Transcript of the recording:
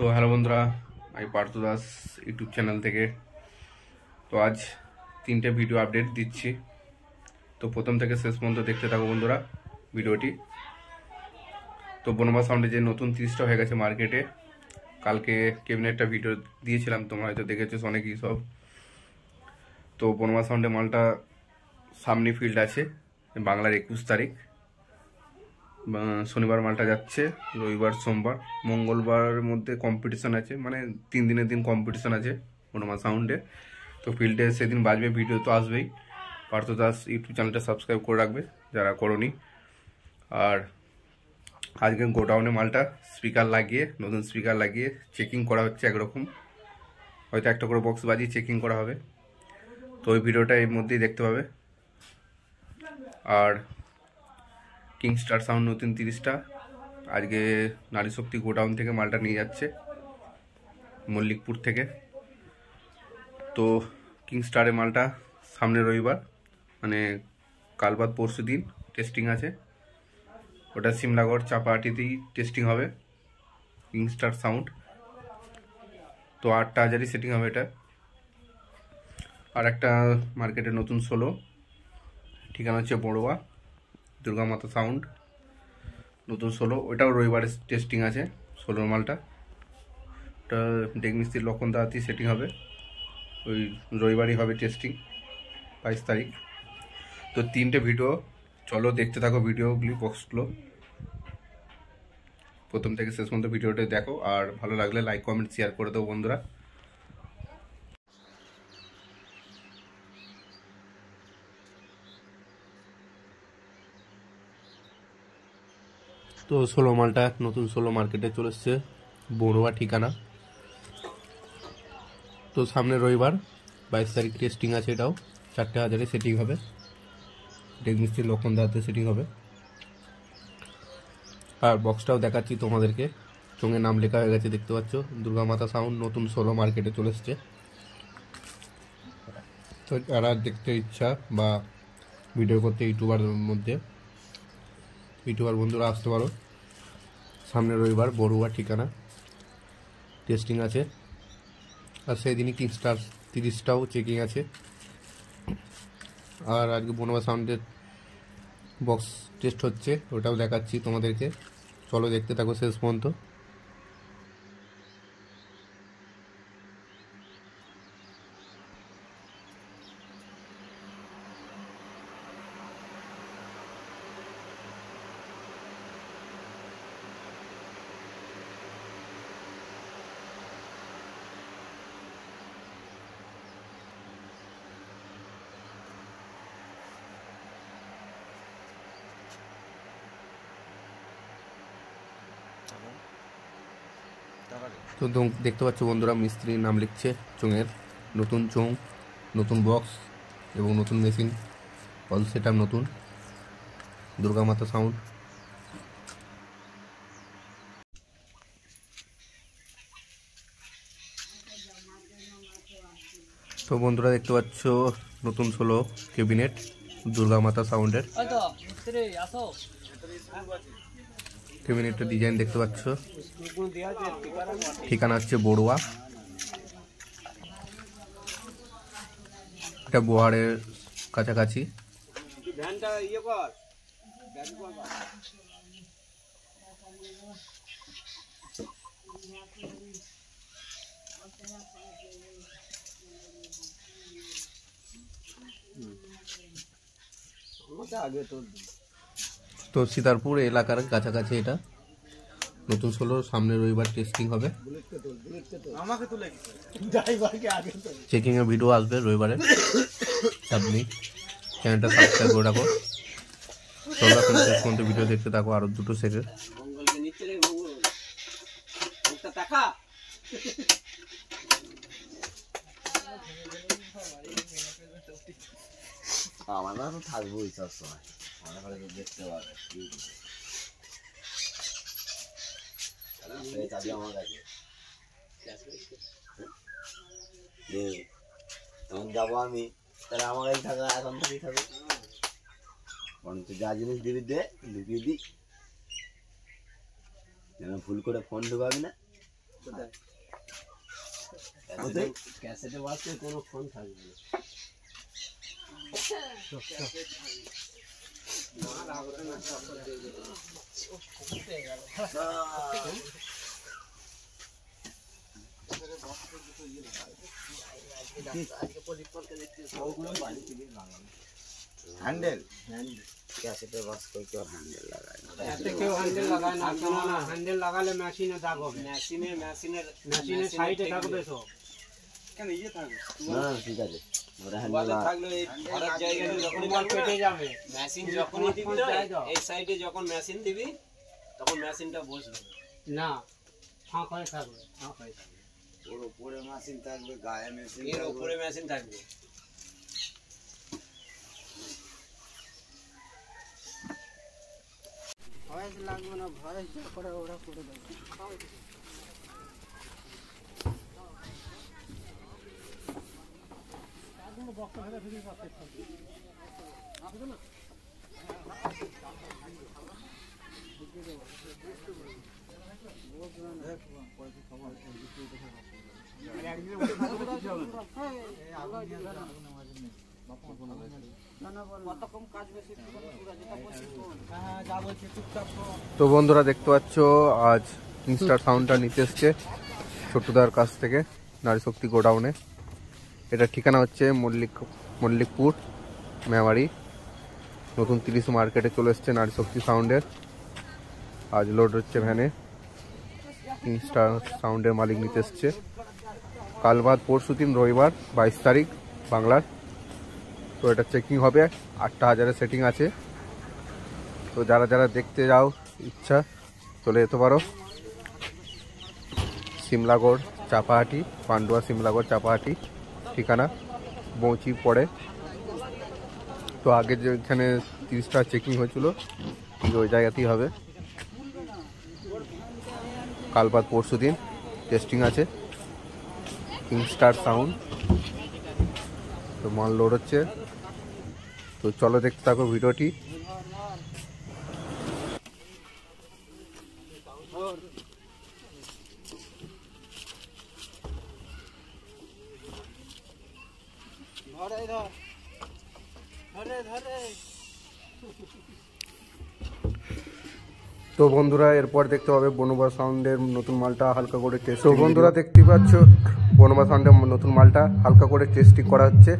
তো হ্যালো বন্ধুরা, আমি পার্থ দাস ইউটিউব চ্যানেল থেকে। তো আজ 3টে ভিডিও আপডেট দিচ্ছি। তো প্রথম থেকে শেষ পর্যন্ত দেখতে থাকো বন্ধুরা ভিডিওটি। তো বনমা সাউন্ডে যে নতুন 30টা হয়ে গেছে মার্কেটে, কালকে ক্যাবিনেটটা ভিডিও দিয়েছিলাম, তোমরা হয়তো দেখেছো অনেকেই সব। তো বনমা সাউন্ডে মালটা সামনে ফিল্ড আছে বাংলার 21 তারিখ, শনিবার মালটা যাচ্ছে, রবিবার সোমবার মঙ্গলবারের মধ্যে কম্পিটিশান আছে, মানে 3 দিনের দিন কম্পিটিশান আছে বনমা সাউন্ডে। তো ফিল্ডে সেদিন বাজবে, ভিডিও তো আসবেই। পার্থ দাস ইউটিউব চ্যানেলটা সাবস্ক্রাইব করে রাখবে যারা করোনি। আর আজকে গোডাউনে মালটা স্পিকার লাগিয়ে, নতুন স্পিকার লাগিয়ে চেকিং করা হচ্ছে একরকম, হয়তো একটা করে বক্স বাজিয়ে চেকিং করা হবে। তো ওই ভিডিওটা এর মধ্যেই দেখতে পাবে। আর কিংস্টার সাউন্ড নতুন 30টা আজকে নারী শক্তি গোডাউন থেকে মালটা নিয়ে যাচ্ছে মল্লিকপুর থেকে। তো কিংস্টারে মালটা সামনে রবিবার, মানে কাল বাদ পরশু দিন টেস্টিং আছে। ওটা সিমলাগড় চাপাহাটিতেই টেস্টিং হবে কিংস্টার সাউন্ড। তো 8টা হাজারই সেটিং হবে এটা। আর একটা মার্কেটে নতুন 16, ঠিকানা হচ্ছে বড়ুয়া দুর্গা মাতা সাউন্ড, নতুন 16, ওটাও রবিবারে টেস্টিং আছে 16 মালটা। ওটা ডেকমিস্ত্রির লক্ষণ দাঁড়াতে সেটিং হবে, ওই রবিবারই হবে টেস্টিং 22 তারিখ। তো 3টে ভিডিও, চলো দেখতে থাকো ভিডিওগুলি, বক্সগুলো প্রথম থেকে শেষ পর্যন্ত ভিডিওটা দেখো। আর ভালো লাগলে লাইক কমেন্ট শেয়ার করে দেবো বন্ধুরা। তো 16 মালটা নতুন 16 মার্কেটে চলে এসছে, বড়ুয়া ঠিকানা। তো সামনে রবিবার 22 তারিখ টেস্টিং আছে, এটাও 4টে হাজারে সেটিং হবে, ডেকমিস্ত্রির লক্ষণ দাঁড়াতে সেটিং হবে। আর বক্সটাও দেখাচ্ছি তোমাদেরকে, চোঙে নাম লেখা হয়ে গেছে দেখতে পাচ্ছ, দুর্গা মাতা সাউন্ড নতুন 16 মার্কেটে চলে এসছে। তো যারা দেখতে ইচ্ছা বা ভিডিও করতে ইউটিউবার বন্ধুরা আসতে পারো। সামনে রবিবার বড়ুয়া ঠিকানা টেস্টিং আছে। আর সেই দিনই কিংস্টার 30টাও চেকিং আছে। আর আজকে বনমা সাউন্ডের বক্স টেস্ট হচ্ছে, ওটাও দেখাচ্ছি তোমাদেরকে, চলো দেখতে থাকো শেষ পর্যন্ত। তো দেখতে পাচ্ছ বন্ধুরা, মিস্ত্রির নাম লিখছে চোঙের, নতুন চোঙ, নতুন বক্স এবং নতুন মেশিন, অল সেট আপ নতুন, দুর্গা মাতা সাউন্ড। তো বন্ধুরা দেখতে পাচ্ছ নতুন 16 ক্যাবিনেট দুর্গা মাতা সাউন্ডের ক্যাবিনেটের ডিজাইন দেখতে পাচ্ছ, ঠিকানা হচ্ছে বড়ুয়া, এটা বোহারের কাছাকাছি। তো সীতারপুর এলাকার কাছাকাছি এটা নতুন 16, সামনে রবিবার টেস্টিং হবে, চেকিং এর ভিডিও আসবে রবিবারে। আপনি চ্যানেলটা সাবস্ক্রাইব করে রাখো, চলো শেষ পর্যন্ত ভিডিও দেখতে থাকো আরো 2 সেকেন্ড। আমরা তো থাকবোই সবসময়, মনে করে দেখতে পাবে আমার কাছে। তখন যাবো আমি, তাহলে আমার কাছে থাকা এখন থেকেই থাকবে, বরঞ্চ যা জিনিস দিবি দে, ঢুকিয়ে দিই, যেন ভুল করে ফোন ঢুকাবি না। ক্যাসেটে বাজতে কোনো ফোন থাকবে হ্যান্ডেল ক্যাসেটে বাস করে কেউ হ্যান্ডেল লাগায় না, এতে কেউ হ্যান্ডেল লাগায় না। কেন না? হ্যান্ডেল লাগালে মেশিনে দাগ হবে, মেশিনের সাইডে থাকবে সব। কেন ইয়ে থাকবে না, ঠিক আছে ওরা হ্যান্ডেল থাকলে এই ভরার জায়গাটা যখন কেটে যাবে। মেশিন যখনই দিবি এই সাইডে যখন মেশিন দিবি তখন মেশিনটা বসবে না, ফাঁক হয়ে থাকবে, ফাঁক হয়ে থাকবে। ওর উপরে মেশিন থাকবে, গায়ে মেশিন এর উপরে মেশিন থাকবে। ভয়েস লাগবে না, ভয়েস যা করে ওরা করে দেবে। তো বন্ধুরা দেখতে পাচ্ছ আজ কিংস্টার সাউন্ডটা নিতে এসছে ছোটদার কাছ থেকে নারীশক্তি গোডাউনে। এটা ঠিকানা হচ্ছে মল্লিকপুর মেমারি। নতুন 30 মার্কেটে চলে এসছে নারীশক্তি সাউন্ডের। আজ লোড হচ্ছে ভ্যানে। কিংস্টার সাউন্ডের মালিক নিতে এসছে। কাল বাদ পরশু দিন রবিবার 22 তারিখ বাংলার। তো এটা চেকিং হবে, 8টা হাজারের সেটিং আছে। তো যারা যারা দেখতে যাও ইচ্ছা চলে যেতে পারো। সিমলাগড় চাপাহাটি, পান্ডুয়া সিমলাগড় চাপাহাটি ঠিকানা বৌচি পড়ে। তো আগে যেখানে 30টা চেকিং হয়েছিল ওই জায়গাতেই হবে। কাল বাদ পরশু দিন টেস্টিং আছে কিংস্টার সাউন্ড। তো মাল লোড হচ্ছে। তো চলো দেখতে থাকো ভিডিওটি। তো বন্ধুরা এরপর দেখতে পাবে বনবা সাউন্ডের নতুন মালটা হালকা করে টেস্ট। তো বন্ধুরা দেখতে পাচ্ছ বনবা সাউন্ডের নতুন মালটা হালকা করে টেস্টিং করা হচ্ছে।